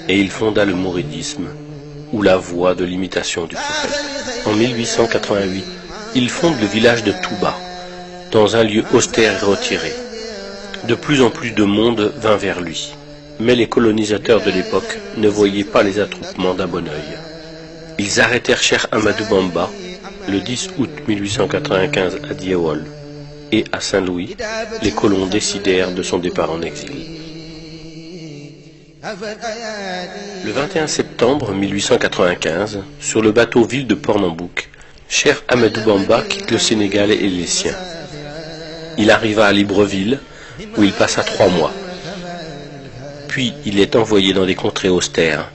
et il fonda le mouridisme, ou la voie de l'imitation du prophète. En 1888, il fonde le village de Touba, dans un lieu austère et retiré. De plus en plus de monde vint vers lui, mais les colonisateurs de l'époque ne voyaient pas les attroupements d'un bon œil. Ils arrêtèrent Cheikh Ahmadou Bamba le 10 août 1895 à Diawol, et à Saint-Louis, les colons décidèrent de son départ en exil. Le 21 septembre 1895, sur le bateau ville de Pernambouc, Cheikh Ahmadou Bamba quitte le Sénégal et les siens. Il arriva à Libreville, où il passa 3 mois. Puis il est envoyé dans des contrées austères,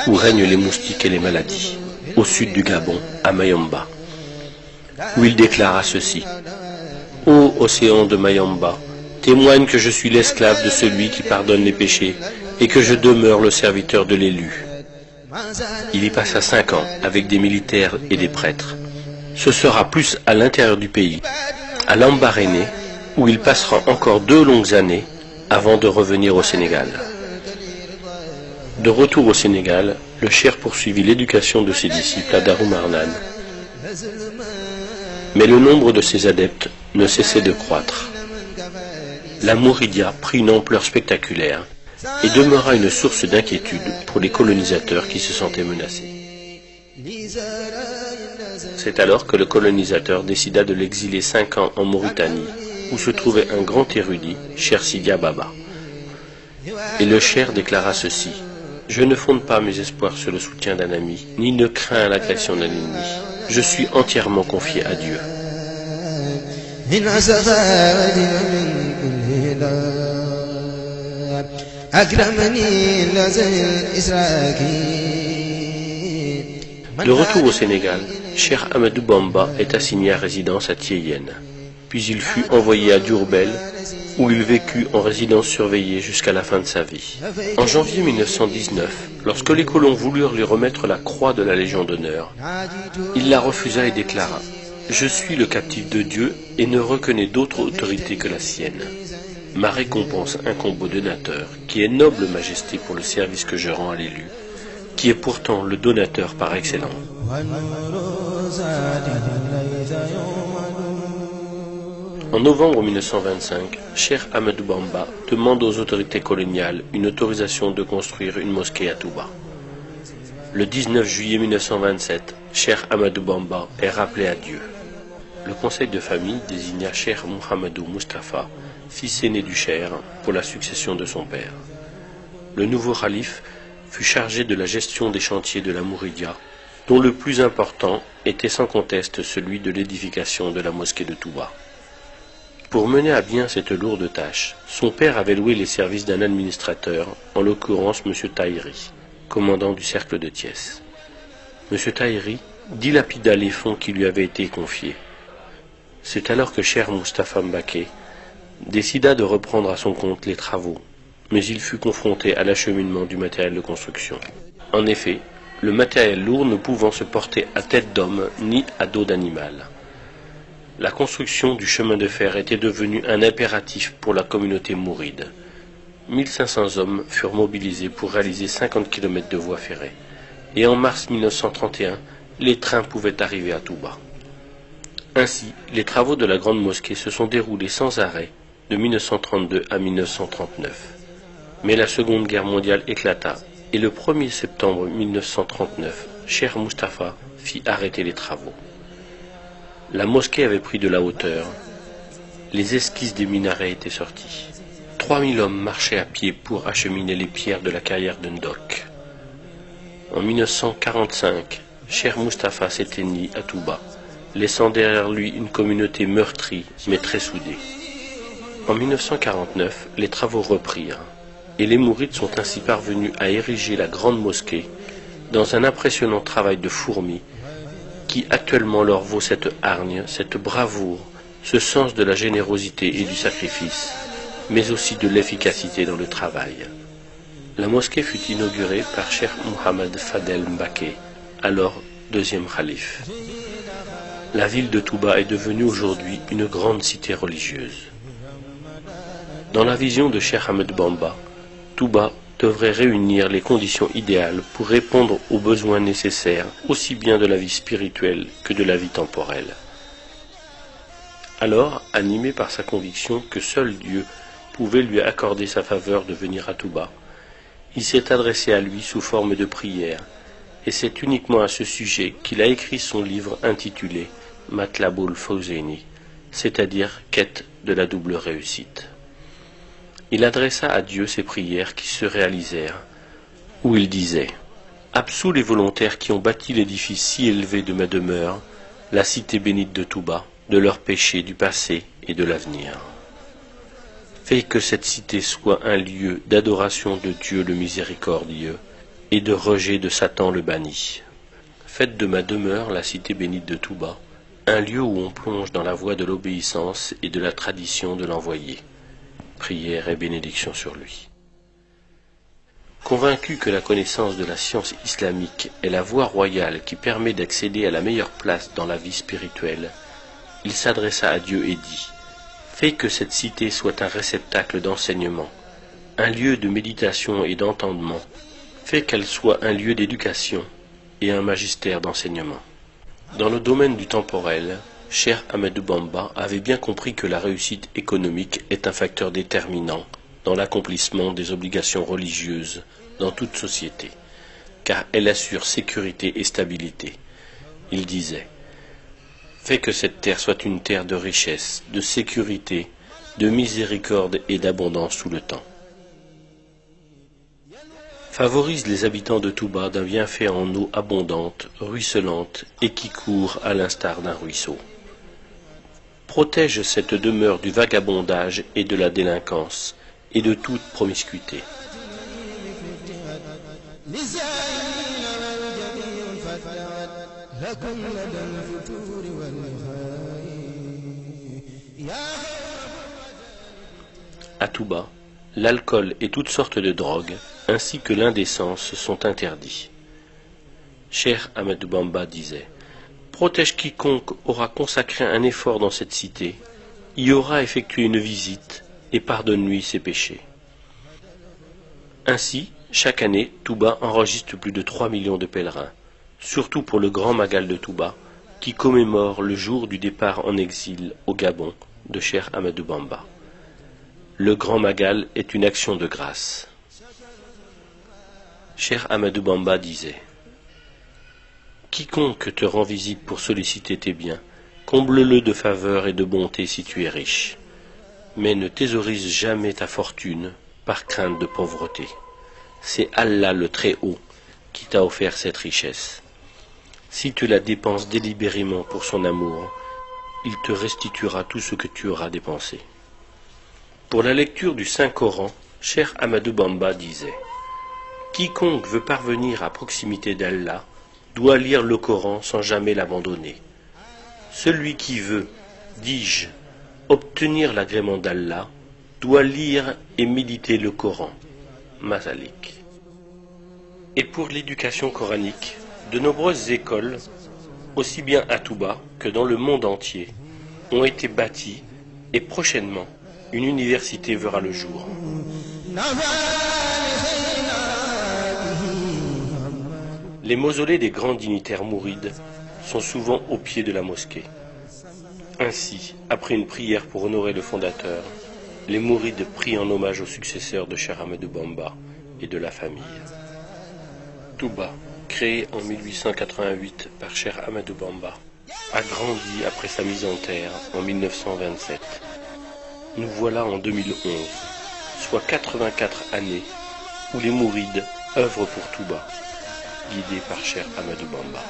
où règnent les moustiques et les maladies, au sud du Gabon, à Mayomba, où il déclara ceci: « Ô océan de Mayomba, témoigne que je suis l'esclave de celui qui pardonne les péchés, et que je demeure le serviteur de l'élu. » Il y passa 5 ans avec des militaires et des prêtres. Ce sera plus à l'intérieur du pays, à Lambaréné, où il passera encore 2 longues années avant de revenir au Sénégal. De retour au Sénégal, le cheikh poursuivit l'éducation de ses disciples à Darou Marnane. Mais le nombre de ses adeptes ne cessait de croître. La Mouridia prit une ampleur spectaculaire et demeura une source d'inquiétude pour les colonisateurs qui se sentaient menacés. C'est alors que le colonisateur décida de l'exiler 5 ans en Mauritanie, où se trouvait un grand érudit, Cheikh Sidia Baba. Et le cheikh déclara ceci: « Je ne fonde pas mes espoirs sur le soutien d'un ami, ni ne crains l'agression d'un ennemi. Je suis entièrement confié à Dieu. » De retour au Sénégal, Cheikh Ahmadou Bamba est assigné à résidence à Thiéyenne. Puis il fut envoyé à Diourbel, où il vécut en résidence surveillée jusqu'à la fin de sa vie. En janvier 1919, lorsque les colons voulurent lui remettre la croix de la Légion d'honneur, il la refusa et déclara: « Je suis le captif de Dieu et ne reconnais d'autre autorité que la sienne. Ma récompense incombe au donateur, qui est noble majesté pour le service que je rends à l'élu, qui est pourtant le donateur par excellence. » En novembre 1925, Cheikh Ahmadou Bamba demande aux autorités coloniales une autorisation de construire une mosquée à Touba. Le 19 juillet 1927, Cheikh Ahmadou Bamba est rappelé à Dieu. Le conseil de famille désigna Cheikh Mouhamadou Moustapha, fils aîné du cheikh, pour la succession de son père. Le nouveau khalife fut chargé de la gestion des chantiers de la Mouridia, dont le plus important était sans conteste celui de l'édification de la mosquée de Touba. Pour mener à bien cette lourde tâche, son père avait loué les services d'un administrateur, en l'occurrence M. Tahiri, commandant du cercle de Thiès. M. Tahiri dilapida les fonds qui lui avaient été confiés. C'est alors que Cheikh Moustapha Mbaké décida de reprendre à son compte les travaux, mais il fut confronté à l'acheminement du matériel de construction. En effet, le matériel lourd ne pouvant se porter à tête d'homme ni à dos d'animal. La construction du chemin de fer était devenue un impératif pour la communauté mouride. 1500 hommes furent mobilisés pour réaliser 50 km de voies ferrées. Et en mars 1931, les trains pouvaient arriver à Touba. Ainsi, les travaux de la grande mosquée se sont déroulés sans arrêt de 1932 à 1939. Mais la Seconde Guerre mondiale éclata et le 1er septembre 1939, Cheikh Moustapha fit arrêter les travaux. La mosquée avait pris de la hauteur. Les esquisses des minarets étaient sorties. 3000 hommes marchaient à pied pour acheminer les pierres de la carrière de Ndok. En 1945, Cheikh Moustapha s'éteignit à Touba, laissant derrière lui une communauté meurtrie mais très soudée. En 1949, les travaux reprirent, et les mourides sont ainsi parvenus à ériger la grande mosquée dans un impressionnant travail de fourmi qui actuellement leur vaut cette hargne, cette bravoure, ce sens de la générosité et du sacrifice, mais aussi de l'efficacité dans le travail. La mosquée fut inaugurée par Cheikh Mohamed Fadel Mbaké, alors deuxième calife. La ville de Touba est devenue aujourd'hui une grande cité religieuse. Dans la vision de Cheikh Ahmed Bamba, Touba devrait réunir les conditions idéales pour répondre aux besoins nécessaires aussi bien de la vie spirituelle que de la vie temporelle. Alors, animé par sa conviction que seul Dieu pouvait lui accorder sa faveur de venir à Touba, il s'est adressé à lui sous forme de prière, et c'est uniquement à ce sujet qu'il a écrit son livre intitulé Matlabul Fawzaini, c'est-à-dire Quête de la double réussite. Il adressa à Dieu ses prières qui se réalisèrent, où il disait « Absous les volontaires qui ont bâti l'édifice si élevé de ma demeure, la cité bénite de Touba, de leurs péchés du passé et de l'avenir. Fais que cette cité soit un lieu d'adoration de Dieu le miséricordieux et de rejet de Satan le banni. Faites de ma demeure, la cité bénite de Touba, un lieu où on plonge dans la voie de l'obéissance et de la tradition de l'envoyé. » Prière et bénédiction sur lui. Convaincu que la connaissance de la science islamique est la voie royale qui permet d'accéder à la meilleure place dans la vie spirituelle, il s'adressa à Dieu et dit « Fais que cette cité soit un réceptacle d'enseignement, un lieu de méditation et d'entendement, fais qu'elle soit un lieu d'éducation et un magistère d'enseignement. » Dans le domaine du temporel, Cheikh Ahmadou Bamba avait bien compris que la réussite économique est un facteur déterminant dans l'accomplissement des obligations religieuses dans toute société, car elle assure sécurité et stabilité. Il disait « Fais que cette terre soit une terre de richesse, de sécurité, de miséricorde et d'abondance tout le temps. Favorise les habitants de Touba d'un bienfait en eau abondante, ruisselante et qui court à l'instar d'un ruisseau. Protège cette demeure du vagabondage et de la délinquance et de toute promiscuité. À Touba, l'alcool et toutes sortes de drogues, ainsi que l'indécence, sont interdits. Cheikh Ahmadou Bamba disait « Protège quiconque aura consacré un effort dans cette cité, y aura effectué une visite, et pardonne-lui ses péchés. » Ainsi, chaque année, Touba enregistre plus de 3 millions de pèlerins, surtout pour le Grand Magal de Touba, qui commémore le jour du départ en exil au Gabon de Cheikh Ahmadou Bamba. Le Grand Magal est une action de grâce. Cheikh Ahmadou Bamba disait « Quiconque te rend visite pour solliciter tes biens, comble-le de faveur et de bonté si tu es riche, mais ne thésaurise jamais ta fortune par crainte de pauvreté. C'est Allah le Très-Haut qui t'a offert cette richesse. Si tu la dépenses délibérément pour son amour, il te restituera tout ce que tu auras dépensé. » Pour la lecture du Saint-Coran, Cheikh Ahmadou Bamba disait « Quiconque veut parvenir à proximité d'Allah doit lire le Coran sans jamais l'abandonner. Celui qui veut, dis-je, obtenir l'agrément d'Allah doit lire et méditer le Coran. » Masalik. Et pour l'éducation coranique, de nombreuses écoles, aussi bien à Touba que dans le monde entier, ont été bâties et prochainement, une université verra le jour. Les mausolées des grands dignitaires mourides sont souvent au pied de la mosquée. Ainsi, après une prière pour honorer le fondateur, les mourides prient en hommage aux successeurs de Cheikh Ahmadou Bamba et de la famille. Touba, créé en 1888 par Cheikh Ahmadou Bamba, a grandi après sa mise en terre en 1927. Nous voilà en 2011, soit 84 années où les mourides œuvrent pour Touba, guidés par Cheikh Ahmadou Bamba.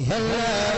يلا